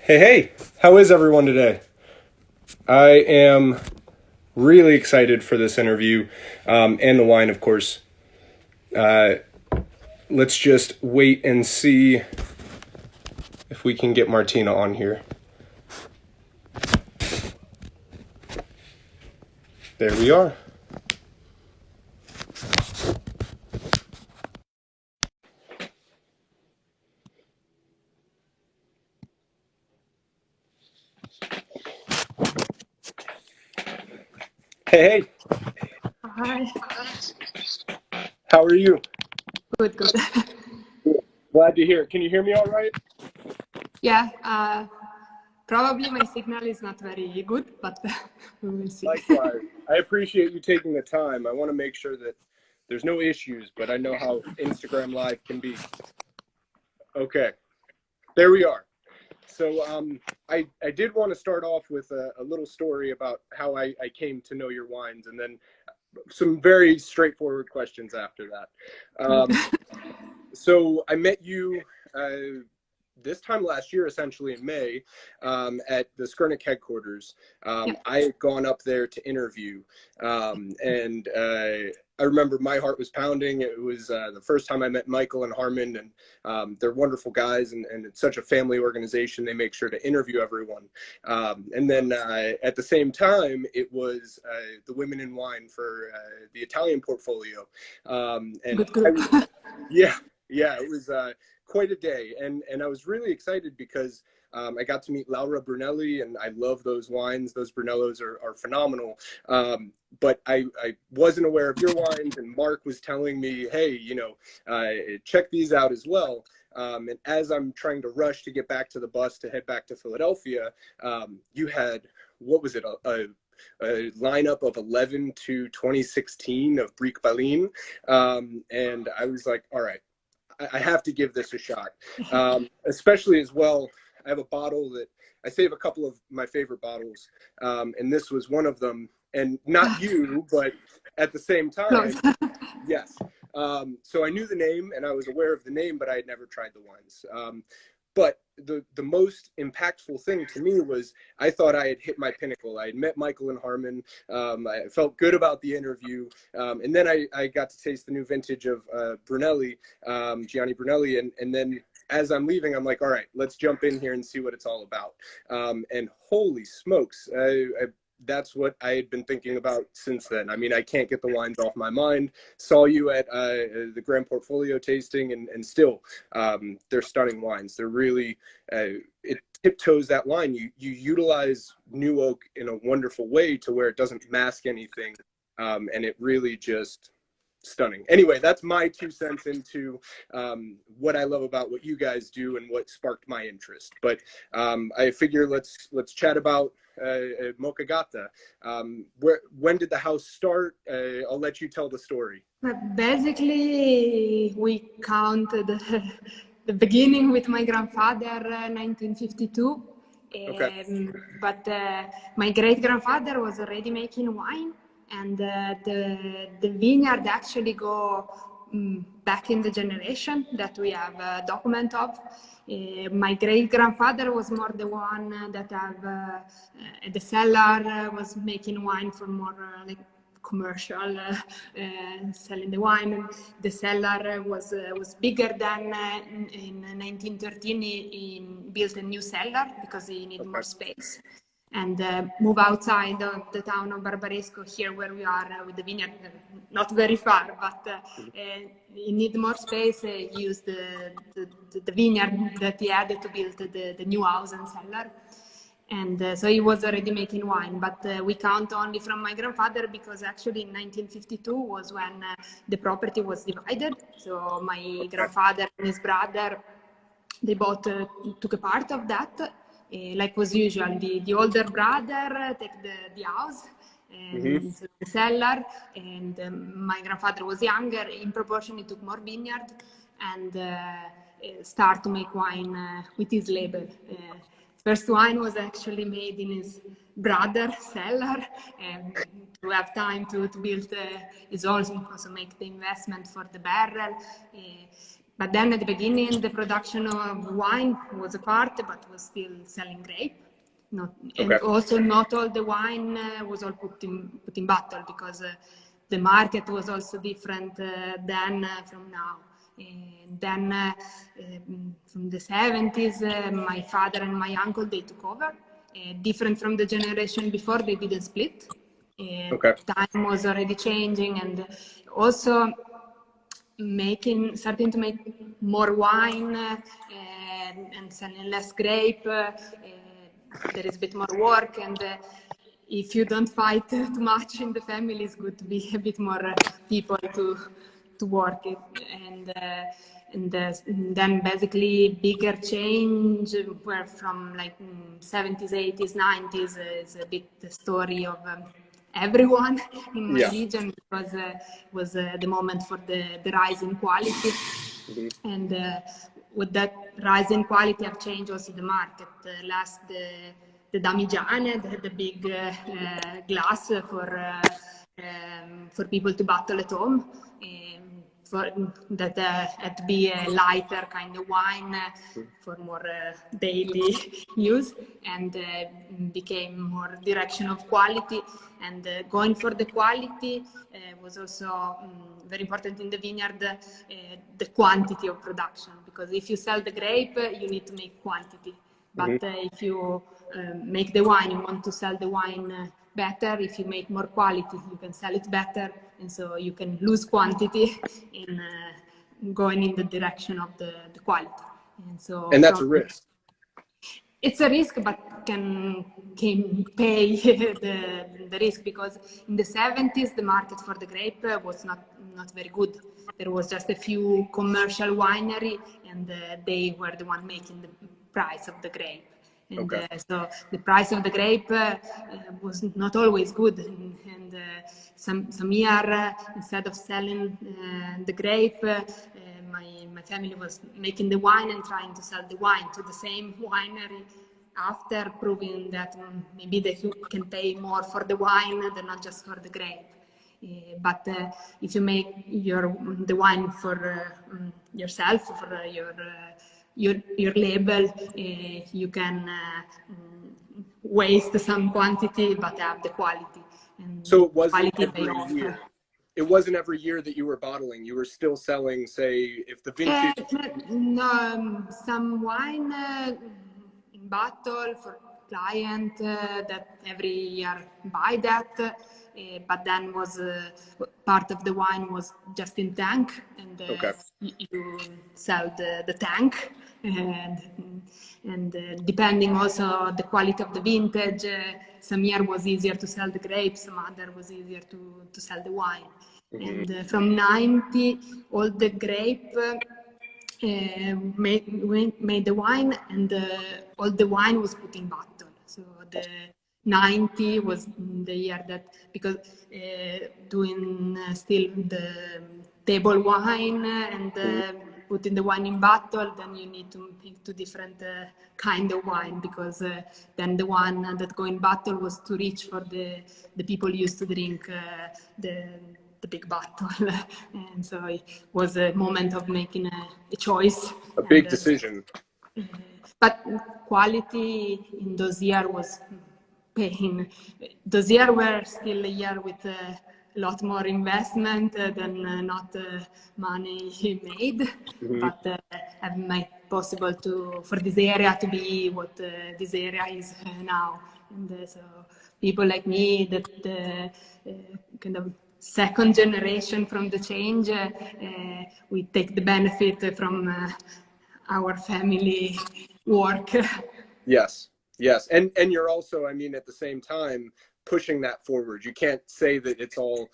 Hey, how is everyone today? I am really excited for this interview and the wine, of course. Uh, let's just wait and see if we can get Martina on here. There we are. Hey, Hi. how are you? Good, good. Glad to hear it. Can you hear me all right? Yeah, probably my signal is not very good, but we will see. Likewise. I appreciate you taking the time. I want to make sure that there's no issues, but I know how Instagram Live can be. Okay, there we are. So I did want to start off with a little story about how I came to know your wines, and then some very straightforward questions after that. So I met you this time last year, essentially in May, at the Skurnik headquarters. Yeah. I had gone up there to interview, and I remember my heart was pounding. It was the first time I met Michael and Harmon, and they're wonderful guys, and it's such a family organization. They make sure to interview everyone. And then at the same time, it was the Women in Wine for the Italian portfolio. And Good group. yeah, yeah, it was quite a day, and I was really excited because I got to meet Laura Brunelli, and I love those wines. Those Brunellos are phenomenal. But I wasn't aware of your wines, and Mark was telling me, hey, check these out as well. And as I'm trying to rush to get back to the bus to head back to Philadelphia, you had, what was it, a lineup of 11 to 2016 of Brique Baline. And I was like, all right, I have to give this a shot. Especially as well, I have a bottle that I save a couple of my favorite bottles. And this was one of them, and not you, but at the same Close. time, yes. So I knew the name and I was aware of the name, but I had never tried the wines. But the most impactful thing to me was I thought I had hit my pinnacle. I had met Michael and Harmon. I felt good about the interview. And then I got to taste the new vintage of Brunelli, Gianni Brunelli. And then as I'm leaving, I'm like, all right, let's jump in here and see what it's all about. And holy smokes, that's what I had been thinking about since then. I mean, I can't get the wines off my mind. Saw you at the Grand Portfolio tasting, and still, they're stunning wines. They're really, it tiptoes that line. You utilize new oak in a wonderful way to where it doesn't mask anything, and it really just stunning. Anyway, that's my 2 cents into what I love about what you guys do and what sparked my interest. But I figure let's chat about Moccagatta. When did the house start? I'll let you tell the story. Basically, we counted the beginning with my grandfather, 1952. Okay. But my great-grandfather was already making wine, and the vineyard actually go back in the generation that we have a document of. My great-grandfather was more the one that have the cellar, was making wine for more like commercial, selling the wine. The cellar was bigger than in 1913. He built a new cellar because he needed more space, and move outside of the town of Barbaresco, here where we are with the vineyard, not very far, but he need more space. He used the vineyard that he had to build the new house and cellar. And so he was already making wine, but we count only from my grandfather because actually in 1952 was when the property was divided. So my grandfather and his brother, they both took a part of that. Like was usual, the older brother take the house and the cellar, and my grandfather was younger. In proportion, he took more vineyard and start to make wine with his label. First wine was actually made in his brother's cellar, and to have time to build his also make the investment for the barrel. But then at the beginning, the production of wine was a part, but was still selling grape. And also not all the wine was all put in bottle, because the market was also different then from now. And then from the 70s, my father and my uncle, they took over. Different from the generation before, they didn't split. Time was already changing, and also starting to make more wine and selling less grape. There is a bit more work, and if you don't fight too much in the family, it's good to be a bit more people to work it. And then basically bigger change were from like 70s, 80s, 90s is a bit the story of everyone in my region, because was the moment for the rise in quality. And with that rise in quality, I've changed also the market. The Damigiane, the big glass for people to bottle at home. That had to be a lighter kind of wine for more daily use, and became more direction of quality. And going for the quality was also very important in the vineyard, the quantity of production, because if you sell the grape, you need to make quantity. But if you make the wine, you want to sell the wine better. If you make more quality, you can sell it better, and so you can lose quantity in going in the direction of the quality. And that's a risk. It's a risk, but can pay the risk, because in the 70s the market for the grape was not very good. There was just a few commercial winery, and they were the one making the price of the grape. And so the price of the grape was not always good. And some year, instead of selling the grape, my family was making the wine and trying to sell the wine to the same winery, after proving that maybe they can pay more for the wine than not just for the grape. But if you make the wine for yourself, for your label, you can waste some quantity but have the quality. And so it wasn't quality every year. It wasn't every year that you were bottling. You were still selling, say, if the vintage. No, some wine in bottle for client that every year buy that. But then was part of the wine was just in tank, and you sell the tank, and depending also the quality of the vintage, some year was easier to sell the grapes, some other was easier to sell the wine. And from 90, all the grape made the wine, and all the wine was put in bottle. So the 90 was the year that, because doing still the table wine and putting the wine in bottle, then you need to make two different kind of wine, because then the one that go in bottle was too rich for the people used to drink the big bottle. And so it was a moment of making a choice. A big decision. But quality in those years was paying. Those years were still a year with a lot more investment than not money made. But have made possible for this area to be what this area is now. And so people like me, that kind of second generation from the change, we take the benefit from our family work. Yes. And you're also, I mean, at the same time, pushing that forward. You can't say that it's all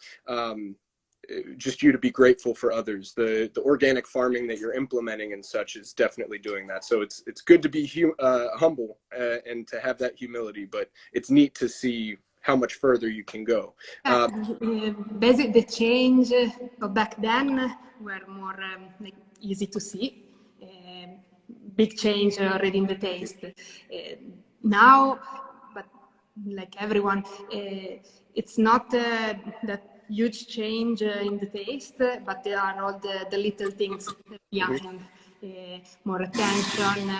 just you to be grateful for others. The organic farming that you're implementing and such is definitely doing that. So it's good to be humble and to have that humility, but it's neat to see how much further you can go. Basically, the change of back then were more like easy to see. Big change already in the taste. Now, but like everyone, it's not that huge change in the taste, but there are all the little things behind. More attention.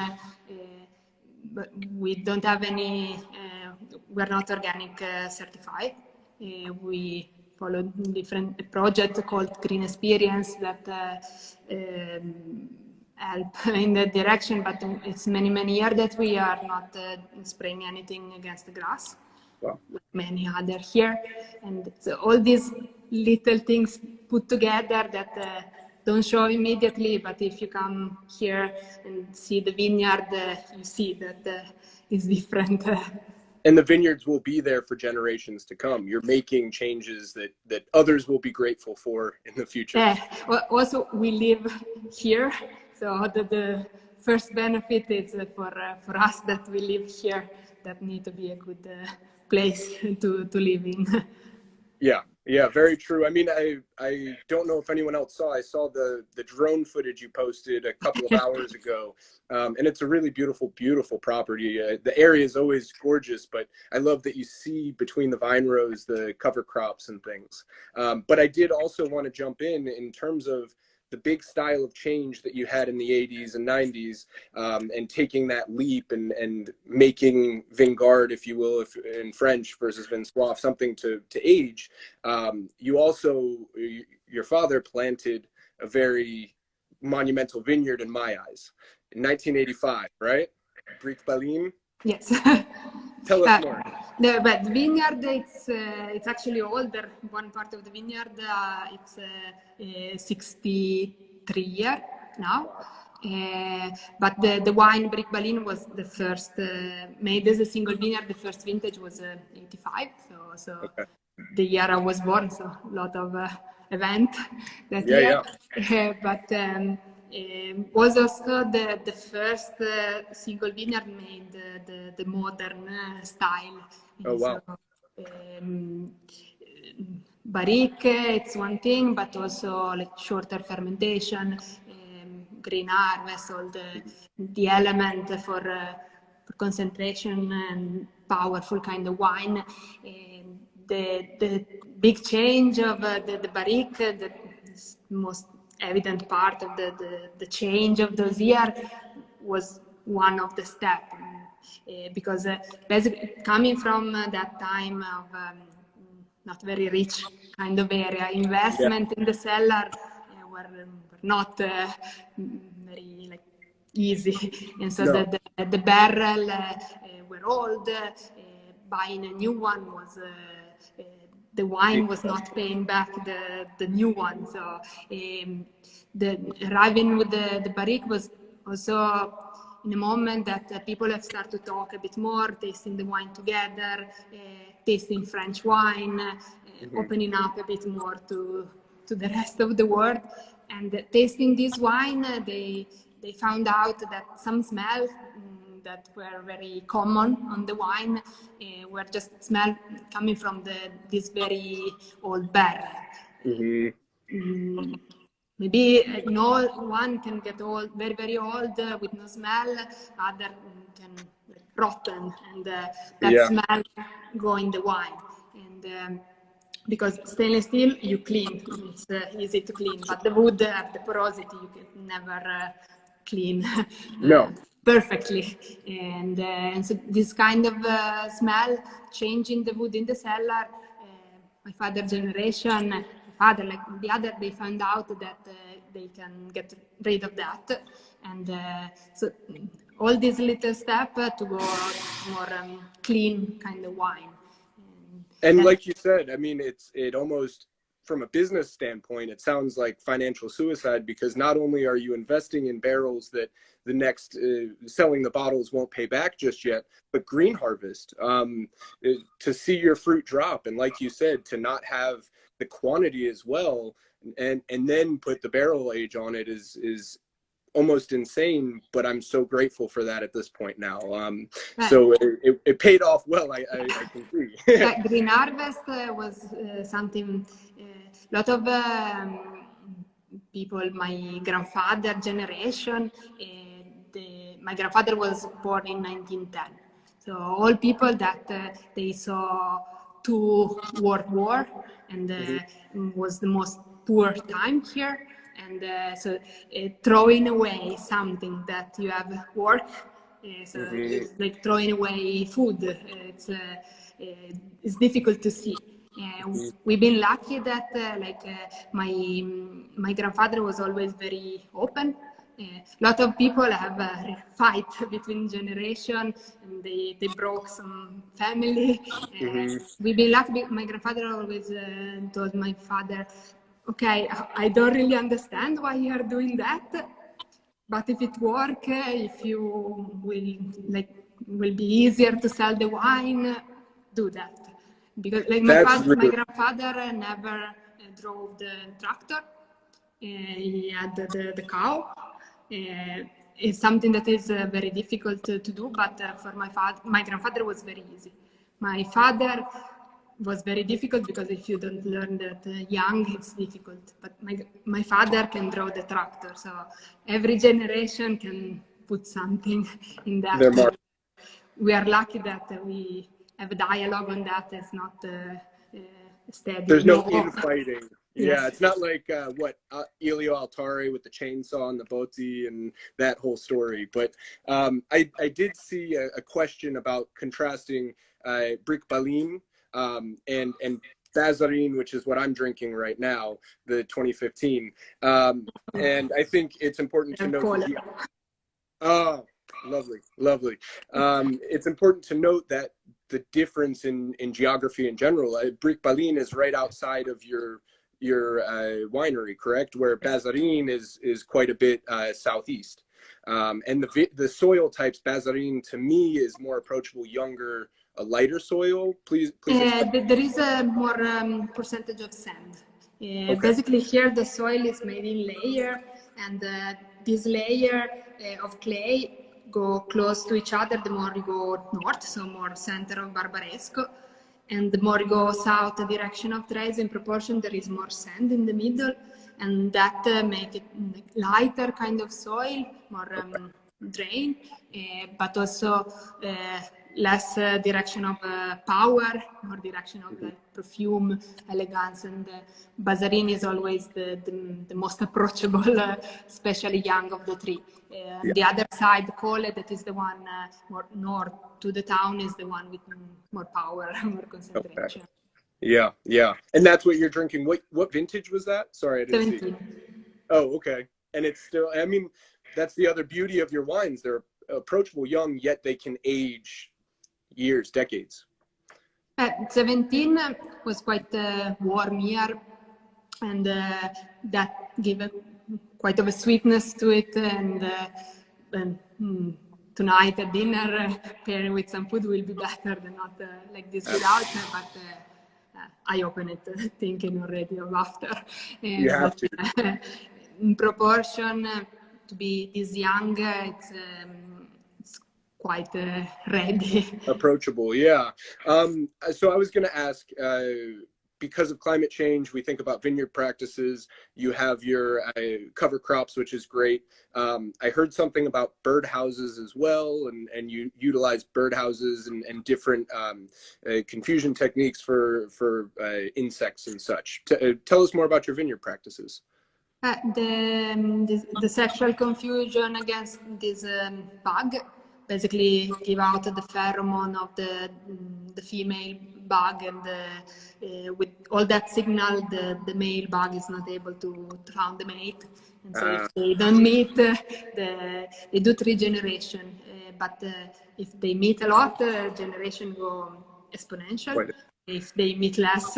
But we don't have any, we're not organic certified. We follow different project called Green Experience that help in that direction, but it's many years that we are not spraying anything against the grass. Wow. Like many other here, and so all these little things put together that don't show immediately, but if you come here and see the vineyard, you see that it's different. And the vineyards will be there for generations to come. You're making changes that others will be grateful for in the future. Also, we live here, so the first benefit is for us that we live here. That need to be a good place to live in. Yeah, very true. I mean, I don't know if anyone else saw. I saw the drone footage you posted a couple of hours ago, and it's a really beautiful property. The area is always gorgeous, but I love that you see between the vine rows the cover crops and things. But I did also want to jump in terms of the big style of change that you had in the 80s and 90s, and taking that leap and making Vineyard, if you will, if in French versus Vin Soif, something to age. You also, your father planted a very monumental vineyard in my eyes in 1985, right? Brick Balim. Yes. Tell us more. But the vineyard, it's actually older. One part of the vineyard, it's 63 years now. But the wine Brick Balin was the first, made as a single vineyard. The first vintage was 85. So okay. The year I was born, so a lot of event that year. Yeah. But was also the first single vineyard made the modern style. Oh, wow. So, barrique, it's one thing, but also like shorter fermentation, green harvest, all the element for concentration and powerful kind of wine. The big change of the barrique, the most evident part of the change of those years was one of the steps, because basically coming from that time of not very rich kind of area, investment in the cellar were not very like easy, and so the barrel were old. Buying a new one was the wine was not paying back the new one. So the arriving with the barrique was also in a moment that people have started to talk a bit more, tasting the wine together, tasting French wine, opening up a bit more to the rest of the world. And tasting this wine, they found out that some smell that were very common on the wine were just smell coming from this very old barrel. Maybe no one can get old, very old with no smell. Other can rotten, and that smell go in the wine. And because stainless steel you clean, it's easy to clean, but the wood have the porosity, you can never clean. No. Perfectly, and so this kind of smell changing the wood in the cellar. My father's generation, like the other, they found out that they can get rid of that, and so all these little steps to go more clean kind of wine. And like you said, I mean, it almost, from a business standpoint, it sounds like financial suicide, because not only are you investing in barrels that the next selling the bottles won't pay back just yet, but green harvest, to see your fruit drop, and like you said, to not have the quantity as well, and then put the barrel age on it is almost insane. But I'm so grateful for that at this point now. So it paid off well, I can see. Green harvest was something a lot of people, my grandfather generation, my grandfather was born in 1910. So all people that they saw two World War, and was the most poor time here. And so throwing away something that you have worked, so it's like throwing away food. It's difficult to see. We've been lucky that my grandfather was always very open. A lot of people have a fight between generation, and they broke some family. We've been lucky. My grandfather always told my father, okay, I don't really understand why you are doing that, but if it works, if you will be easier to sell the wine, do that. Because like my grandfather never drove the tractor. He had the cow. It's something that is very difficult to do, but for my grandfather was very easy. My father was very difficult because if you don't learn that young, it's difficult. But my father can draw the tractor, so every generation can put something in that. We are lucky that we have a dialogue on that. It's not steady. There's no infighting. Yes. Yeah, it's not like Elio Altare with the chainsaw and the botti and that whole story. But I did see a question about contrasting Brick Balin and Bazarin, which is what I'm drinking right now, the 2015. And I think it's important to note. Oh, lovely, lovely. It's important to note that the difference in geography in general. Brick Balin is right outside of your winery, correct? Where Bazarin is quite a bit southeast. And the soil types, Bazarin to me is more approachable, younger, a lighter soil. Please. There is a more percentage of sand. Okay. Basically here the soil is made in layer, and this layer of clay go close to each other the more you go north, so more center of Barbaresco. And the more you go south, the direction of Treves, in proportion, there is more sand in the middle, and that make it lighter kind of soil, more drain, but also less direction of power, more direction of perfume, elegance, and Bazarin is always the most approachable, especially young of the three. The other side, Cole, that is the one more north to the town, is the one with more power, more concentration. Okay. Yeah. And that's what you're drinking. What vintage was that? Sorry, I didn't 17. see. Oh, okay. And it's still, I mean, that's the other beauty of your wines. They're approachable young, yet they can age years, decades. 17 was quite a warm year, and that gave quite of a sweetness to it, and tonight at dinner pairing with some food will be better than not like this without, but I open it thinking already of after. You have to. In proportion to be this young, it's quite ready. Approachable, yeah. So I was going to ask, because of climate change, we think about vineyard practices. You have your cover crops, which is great. I heard something about birdhouses as well, and you utilize birdhouses and different confusion techniques for insects and such. Tell us more about your vineyard practices. The sexual confusion against this bug basically give out the pheromone of the female bug, and with all that signal, the male bug is not able to found the mate. And so if they don't meet, they do 3 generations. But if they meet a lot, generation go exponential. Right. If they meet less,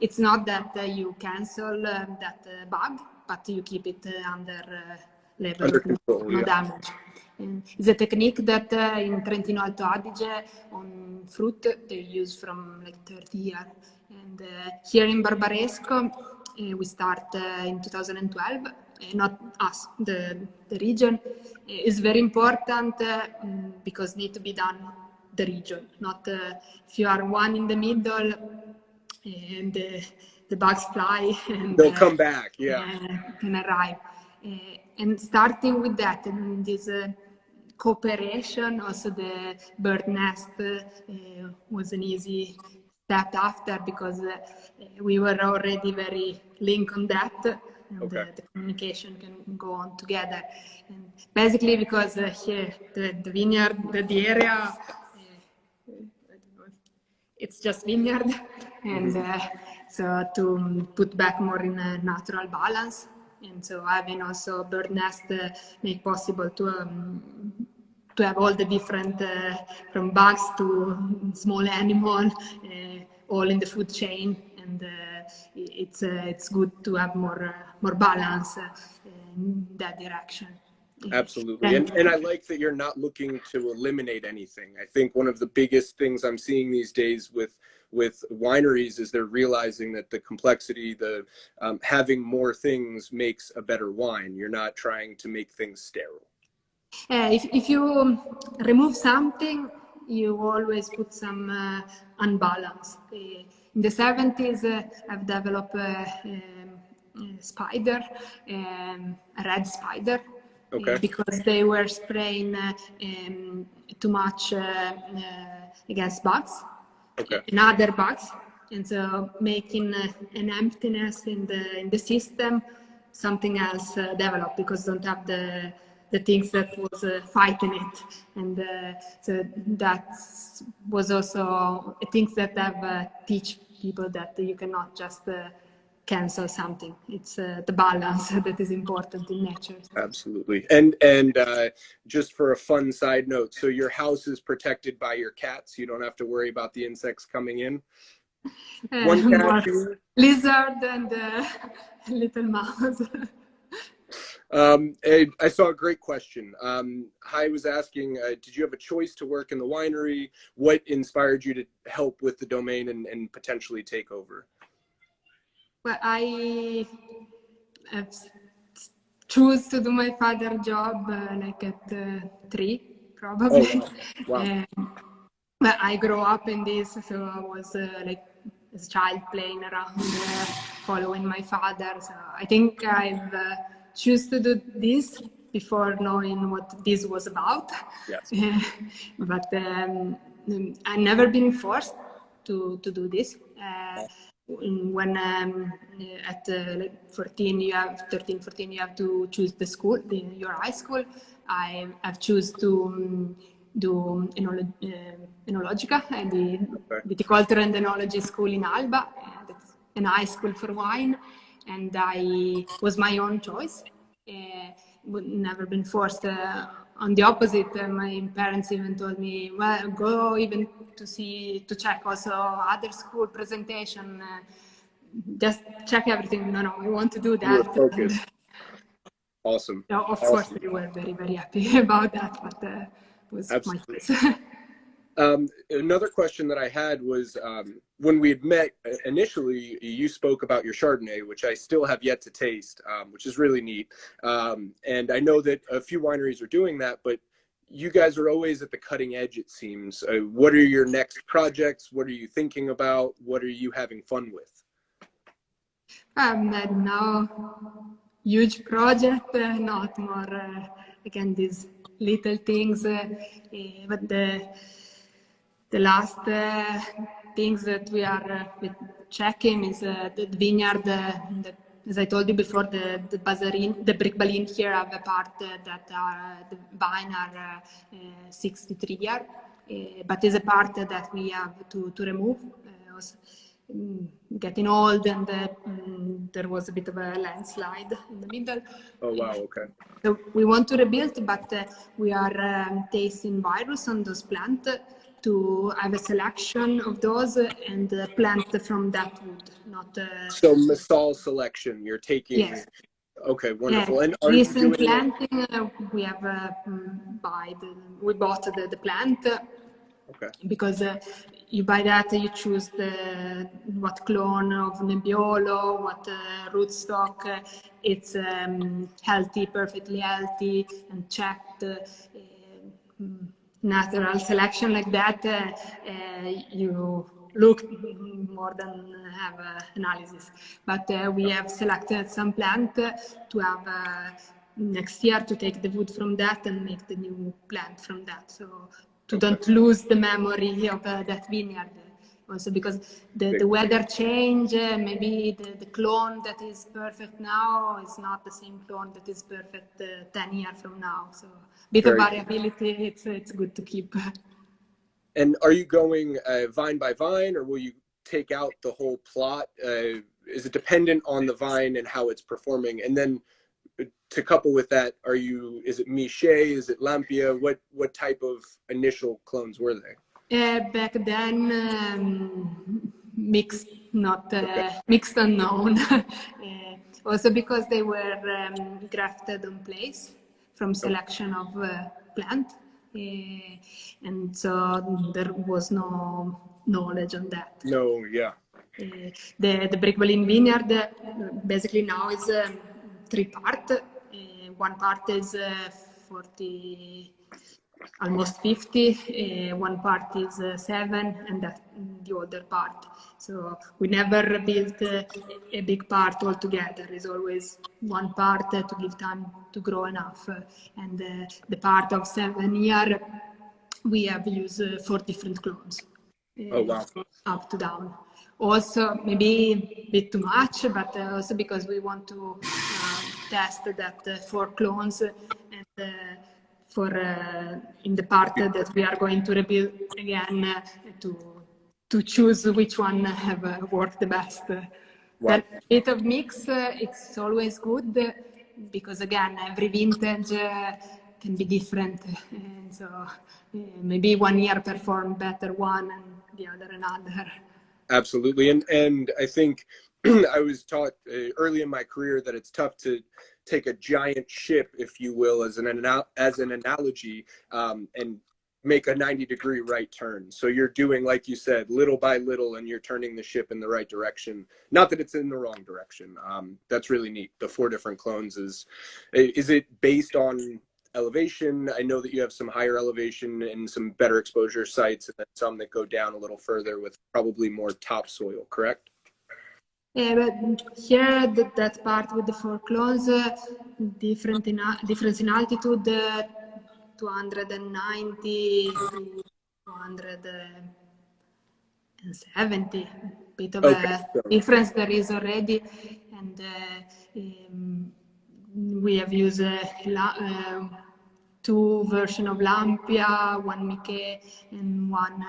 it's not that you cancel that bug, but you keep it under level, under control, no damage. And it's a technique that in Trentino Alto Adige on fruit they use from like 30 years. And here in Barbaresco, we start in 2012. Not us, the region is very important because need to be done the region, not if you are one in the middle and the bugs fly and they'll come back, can arrive. And starting with that, and this cooperation, also the bird nest was an easy step after, because we were already very linked on that, and the communication can go on together. And basically, because here the vineyard, the area, it's just vineyard, and so to put back more in a natural balance, and so having also bird nest make possible to have all the different from bugs to small animal, all in the food chain, and it's good to have more balance in that direction. Absolutely. And I like that you're not looking to eliminate anything. I think one of the biggest things I'm seeing these days with wineries is they're realizing that the complexity, the having more things makes a better wine. You're not trying to make things sterile. If you remove something, you always put some unbalance. In the 70s, I've developed a spider, a red spider, because they were spraying too much against bugs and other bugs, and so making an emptiness in the system. Something else developed because don't have the things that was fighting it, and so that was also things that have teach people that you cannot just cancel something. It's the balance that is important in nature. Absolutely. And just for a fun side note, so your house is protected by your cats. You don't have to worry about the insects coming in. One cat, lizard and little mouse. I saw a great question. Hai was asking, did you have a choice to work in the winery? What inspired you to help with the domain and potentially take over? Well, I choose to do my father job like at 3, probably. Oh, wow. But I grew up in this, so I was like as a child playing around, following my father. So I think I've choose to do this before knowing what this was about. Yes. But I've never been forced to do this. When at 14 you have 13, 14 you have to choose the school, your high school. I've choose to do enologica and the viticulture and enology school in Alba. That's an high school for wine, and I was my own choice. Never been forced. On the opposite, my parents even told me, well, go even to check also other school presentation. Just check everything. No, we want to do that. You were focused. Awesome. No, of course, they were very, very happy about that, but it was Absolutely. my choice. Another question that I had was, when we had met initially, you spoke about your Chardonnay, which I still have yet to taste, which is really neat. And I know that a few wineries are doing that, but you guys are always at the cutting edge, it seems. What are your next projects? What are you thinking about? What are you having fun with? Now, huge project, not more, again, these little things, but the last things that we are checking is the vineyard. As I told you before, the Bazarin, the brick balin here have a part that are the vine are 63 year, but there's a part that we have to remove. Getting old, and there was a bit of a landslide in the middle. Oh wow! Okay. So we want to rebuild, but we are tasting virus on those plants to have a selection of those and plant from that wood, not. So massal selection, you're taking. Yes. Okay, wonderful. Yeah. And are Recent you doing planting, we have we bought the plant. Okay. Because you buy that, you choose what clone of Nebbiolo, what rootstock. It's healthy, perfectly healthy, and checked. Natural selection like that, you look more than have analysis. But we have selected some plant to have next year to take the wood from that and make the new plant from that. So to don't lose the memory of that vineyard. Also because the weather change, maybe the clone that is perfect now is not the same clone that is perfect 10 years from now. So bit of variability, it's good to keep. And are you going vine by vine, or will you take out the whole plot? Is it dependent on the vine and how it's performing? And then to couple with that, is it Miche, is it Lampia? What type of initial clones were they? Back then, mixed, not mixed unknown. Also because they were grafted on place from selection of plant. And so there was no knowledge on that. No, yeah. The Brickwalin vineyard basically now is 3 part. One part is 40, almost 50. One part is 7, and that the other part. So we never built a big part all together. It's always one part to give time to grow enough. And the part of 7 year, we have used 4 different clones. Oh, wow. Up to down. Also, maybe a bit too much, but also because we want to test that 4 clones and for in the part that we are going to rebuild again to choose which one have worked the best. Wow. Then a bit of mix, it's always good because again, every vintage can be different. And so maybe 1 year perform better one and the other another. Absolutely. And I think I was taught early in my career that it's tough to take a giant ship, if you will, as an analogy, and make a 90-degree right turn. So you're doing, like you said, little by little, and you're turning the ship in the right direction. Not that it's in the wrong direction. That's really neat. The 4 different clones is it based on elevation? I know that you have some higher elevation and some better exposure sites, and then some that go down a little further with probably more topsoil, correct? Yeah, but here that part with the 4 clones, difference in altitude, 290 to 270. Bit of a difference there is already, and we have used 2 versions of Lampia, 1 Miche and 1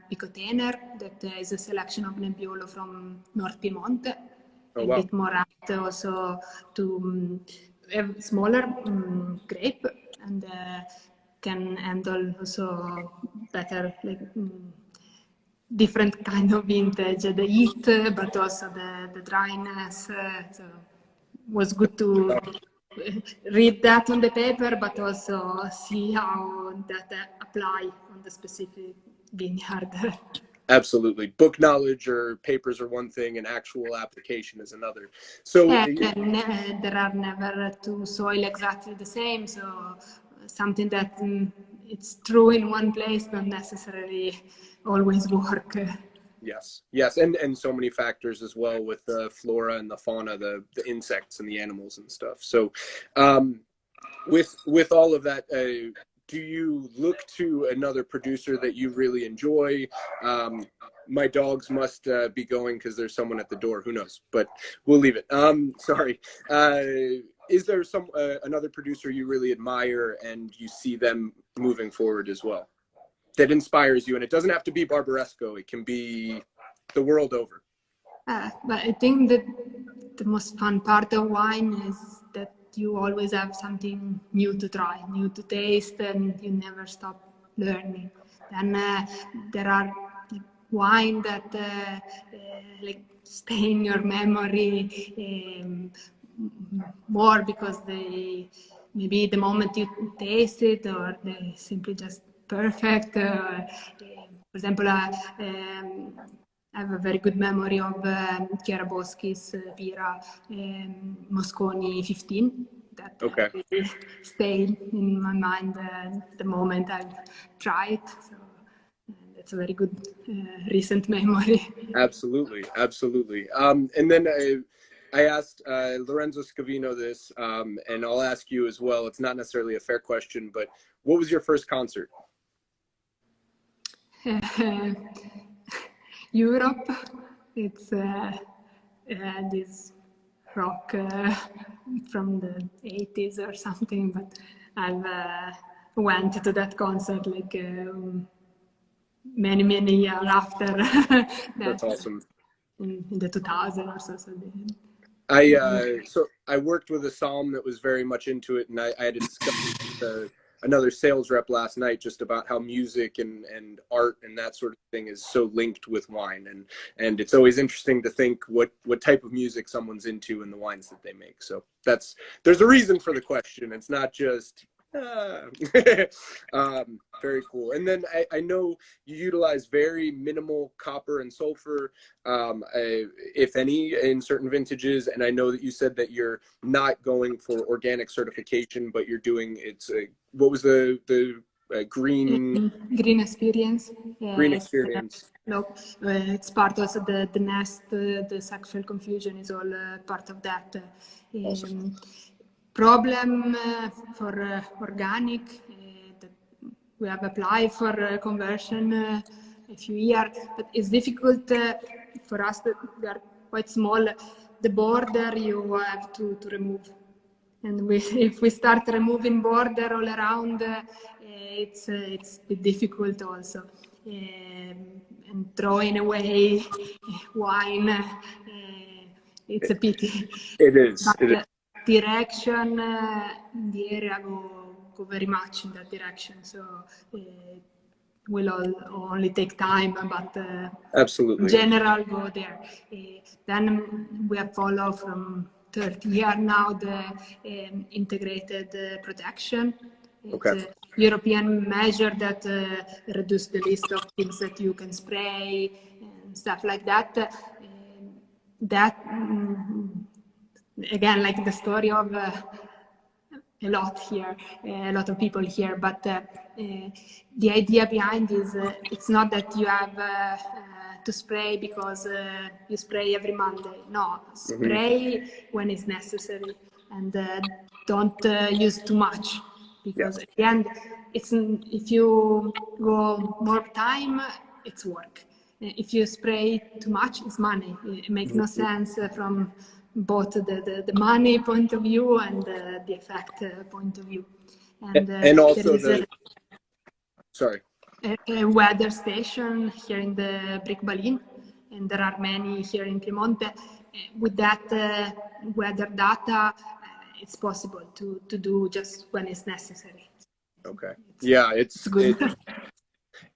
Picotener, that is a selection of Nebbiolo from North Piemonte. Oh, a wow. bit more apt also to have smaller grape and can handle also better like different kind of vintage, the heat, but also the dryness. So it was good to read that on the paper, but also see how that apply on the specific vineyard. Absolutely. Book knowledge or papers are one thing, and actual application is another. So there are never 2 soil exactly the same. So something that it's true in one place don't necessarily always work. Yes, and so many factors as well with the flora and the fauna, the insects and the animals and stuff. So with all of that, do you look to another producer that you really enjoy? My dogs must be going because there's someone at the door. Who knows? But we'll leave it. Sorry. Is there another producer you really admire and you see them moving forward as well, that inspires you? And it doesn't have to be Barbaresco. It can be the world over. But I think that the most fun part of wine is that you always have something new to try, new to taste, and you never stop learning. Then there are wine that like stay in your memory more because they maybe the moment you taste it, or they simply just perfect. For example, I have a very good memory of Chiara Boschi's Pira Mosconi 15 that really stayed in my mind the moment I tried it. So it's a very good recent memory. Absolutely. And then I asked Lorenzo Scavino this, and I'll ask you as well. It's not necessarily a fair question, but what was your first concert? Europe. It's this rock from the 80s or something, but I've went to that concert like many years after that. That's awesome. In the 2000 or so. So I worked with a psalm that was very much into it, and I had a discussion with another sales rep last night just about how music and art and that sort of thing is so linked with wine, and it's always interesting to think what type of music someone's into in the wines that they make. So there's a reason for the question. It's not just very cool. And then I know you utilize very minimal copper and sulfur, if any, in certain vintages. And I know that you said that you're not going for organic certification, but you're doing what was the green experience? Green experience. No, it's part also the nest, the sexual confusion is all part of that. Awesome. Problem for organic, that we have applied for conversion a few years, but it's difficult for us that we are quite small. The border you have to remove. And if we start removing border all around, it's a bit difficult also. And throwing away wine, it's a pity. It is. But direction in the area go very much in that direction. So it will only take time, but absolutely, in general, go there. Then we have followed from 30 years now the integrated protection. It's a European measure that reduces the list of things that you can spray and stuff like that. Again, like the story of a lot here, a lot of people here, but the idea behind is it's not that you have to spray because you spray every Monday. No, spray when it's necessary, and don't use too much, because at the end, if you go more time, it's work. If you spray too much, it's money. It makes no sense from both the money point of view and the effect point of view. And also a weather station here in the Brick Balin, and there are many here in Piemonte. With that weather data, it's possible to do just when it's necessary. Okay. Yeah, it's good.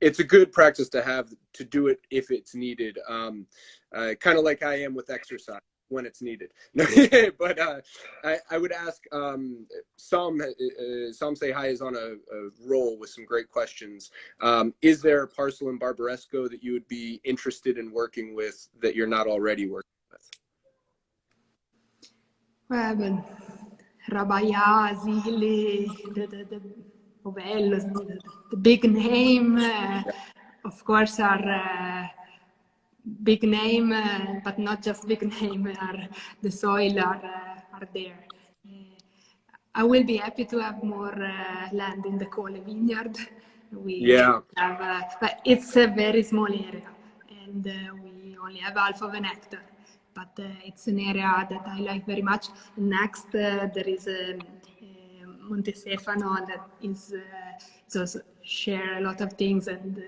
It's a good practice to have, to do it if it's needed. Kind of like I am with exercise, when it's needed. But I would ask, Sam Say Hi is on a roll with some great questions. Is there a parcel in Barbaresco that you would be interested in working with that you're not already working with? Well, Rabaya, Zili, the Ovello, the big name, of course, are big name, but not just big name, are the soil are there. I will be happy to have more land in the Cole vineyard. We have, but it's a very small area, and we only have half of an hectare. But it's an area that I like very much. Next, there is Monte Stefano that is also share a lot of things and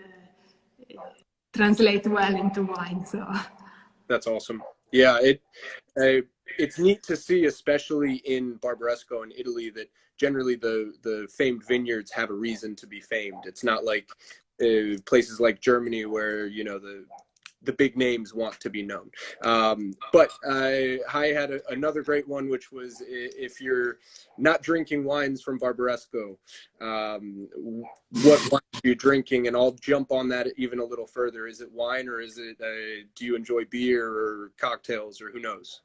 translate well into wine. So that's awesome. Yeah, it's neat to see, especially in Barbaresco in Italy, that generally the famed vineyards have a reason to be famed. It's not like places like Germany where, you know, the big names want to be known. But I had another great one, which was, if you're not drinking wines from Barbaresco, what wine are you drinking? And I'll jump on that even a little further. Is it wine, or is it, do you enjoy beer or cocktails, or who knows?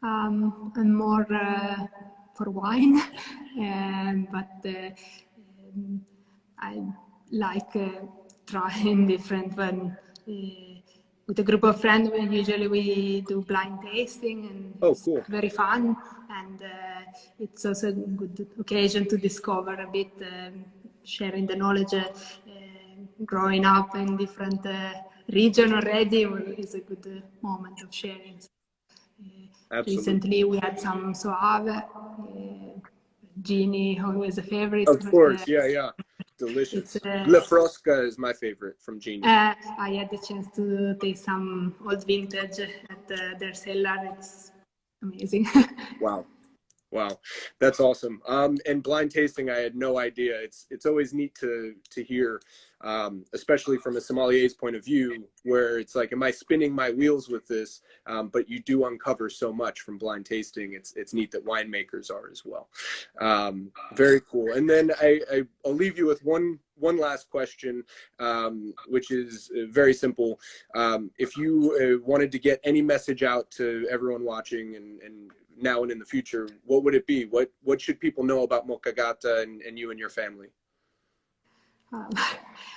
I'm more for wine, but I like trying different when with a group of friends. We do blind tasting, and it's very fun, and it's also a good occasion to discover a bit, sharing the knowledge, growing up in different region already is a good moment of sharing. Absolutely. Recently we had some Soave, Genie, always a favorite. Of But, course, yeah. Delicious. Le Frosca is my favorite from Genie. I had the chance to taste some old vintage at their cellar. It's amazing. Wow, that's awesome. And blind tasting, I had no idea. It's always neat to hear, especially from a sommelier's point of view, where it's like, am I spinning my wheels with this? But you do uncover so much from blind tasting. It's neat that winemakers are as well. Very cool. And then I'll leave you with one last question, which is very simple. If you wanted to get any message out to everyone watching and now and in the future, what would it be? What should people know about Moccagatta and you and your family?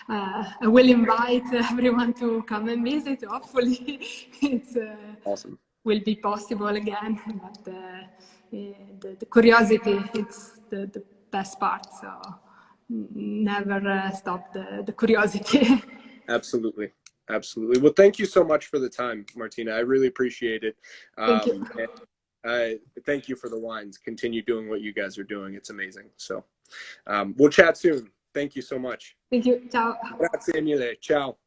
I will invite everyone to come and visit. Hopefully, it's Awesome. Will be possible again. But the curiosity, it's the best part. So never stop the curiosity. Absolutely. Well, thank you so much for the time, Martina. I really appreciate it. Thank you. Thank you for the wines. Continue doing what you guys are doing. It's amazing. So we'll chat soon. Thank you so much. Thank you. Ciao. Grazie mille. Ciao.